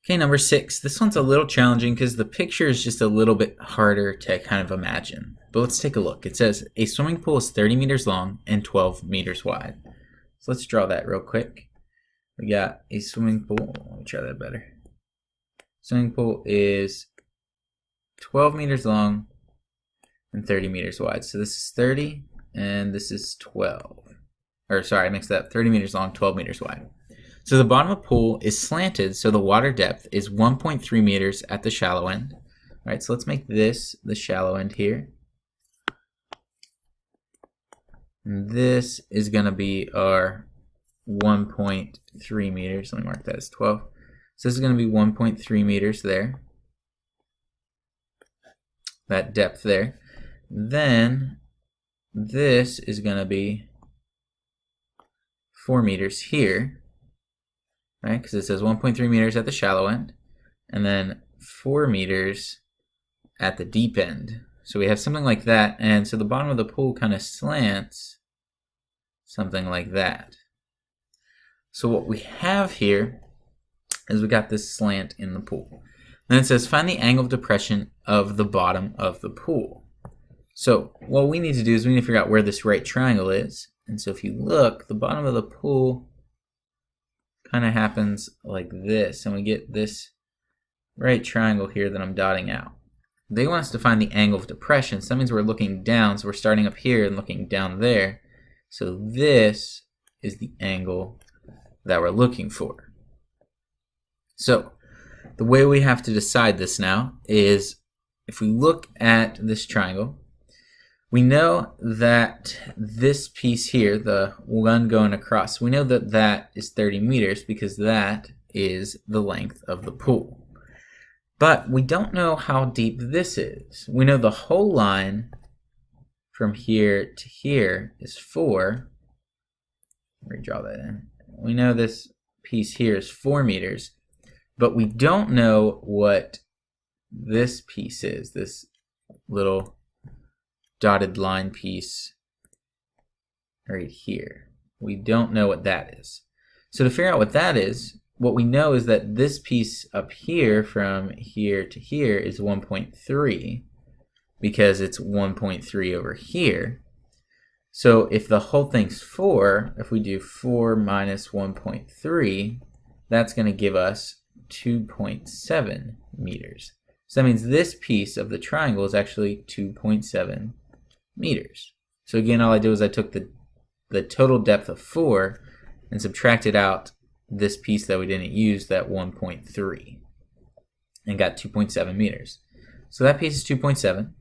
Okay, number 6. This one's a little challenging because the picture is just a little bit harder to kind of imagine. But let's take a look. It says a swimming pool is 30 meters long and 12 meters wide. So let's draw that real quick. We got a swimming pool. Let me try that better. Swimming pool is 12 meters long and 30 meters wide. So this is 30 and this is 12. Or sorry, I mixed that up. 30 meters long, 12 meters wide. So the bottom of the pool is slanted, so the water depth is 1.3 meters at the shallow end. All right, so let's make this the shallow end here. And this is going to be our 1.3 meters. Let me mark that as 12. So this is going to be 1.3 meters there. That depth there. Then this is going to be 4 meters here. Right, because it says 1.3 meters at the shallow end, and then 4 meters at the deep end. So we have something like that, and so the bottom of the pool kind of slants something like that. So what we have here is we got this slant in the pool. Then it says find the angle of depression of the bottom of the pool. So what we need to do is we need to figure out where this right triangle is. And so if you look, the bottom of the pool kind of happens like this, and we get this right triangle here that I'm dotting out. They want us to find the angle of depression, so that means we're looking down, so we're starting up here and looking down there. So this is the angle that we're looking for. So the way we have to decide this now is if we look at this triangle, we know that this piece here, the one going across, we know that that is 30 meters because that is the length of the pool. But we don't know how deep this is. We know the whole line from here to here is 4. Redraw that in. We know this piece here is 4 meters, but we don't know what this piece is, this little dotted line piece right here. We don't know what that is. So to figure out what that is, what we know is that this piece up here from here to here is 1.3 because it's 1.3 over here. So if the whole thing's 4, if we do 4 minus 1.3, that's going to give us 2.7 meters. So that means this piece of the triangle is actually 2.7 meters. So again, all I did was I took the total depth of 4 and subtracted out this piece that we didn't use, that 1.3, and got 2.7 meters. So that piece is 2.7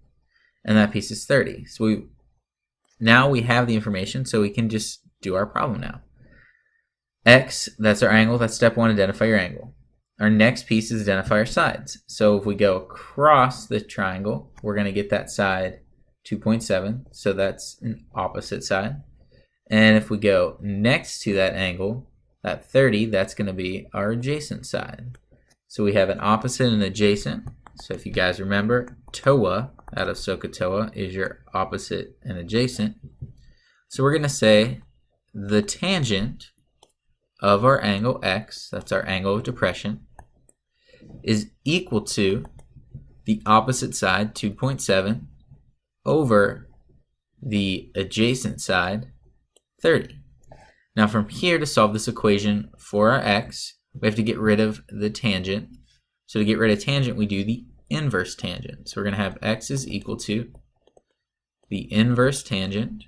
and that piece is 30. So now we have the information, so we can just do our problem now. X, that's our angle. That's step 1, identify your angle. Our next piece is identify our sides. So if we go across the triangle, we're going to get that side 2.7, so that's an opposite side. And if we go next to that angle, that 30, that's going to be our adjacent side. So we have an opposite and adjacent. So if you guys remember, TOA out of SOHCAHTOA is your opposite and adjacent. So we're going to say the tangent of our angle X, that's our angle of depression, is equal to the opposite side, 2.7, over the adjacent side, 30. Now from here, to solve this equation for our x, we have to get rid of the tangent. So to get rid of tangent, we do the inverse tangent. So we're going to have x is equal to the inverse tangent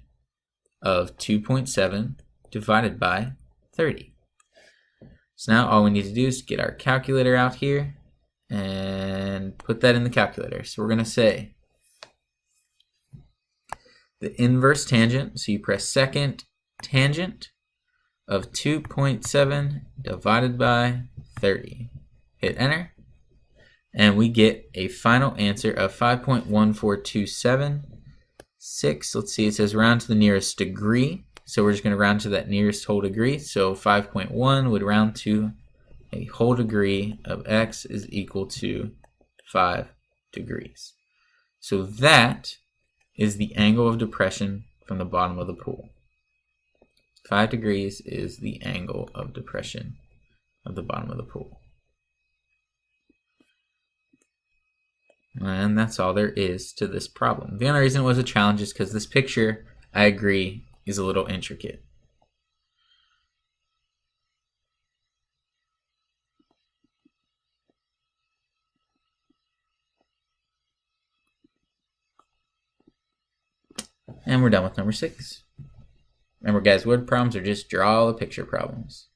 of 2.7 divided by 30. So now all we need to do is get our calculator out here and put that in the calculator. So we're going to say the inverse tangent, so you press second tangent of 2.7 divided by 30. Hit enter, and we get a final answer of 5.14276. Let's see, it says round to the nearest degree, so we're just going to round to that nearest whole degree. So 5.1 would round to a whole degree of x is equal to 5 degrees. So that is the angle of depression from the bottom of the pool. 5 degrees is the angle of depression of the bottom of the pool. And that's all there is to this problem. The only reason it was a challenge is because this picture, I agree, is a little intricate. And we're done with number 6. Remember guys, word problems are just draw the picture problems.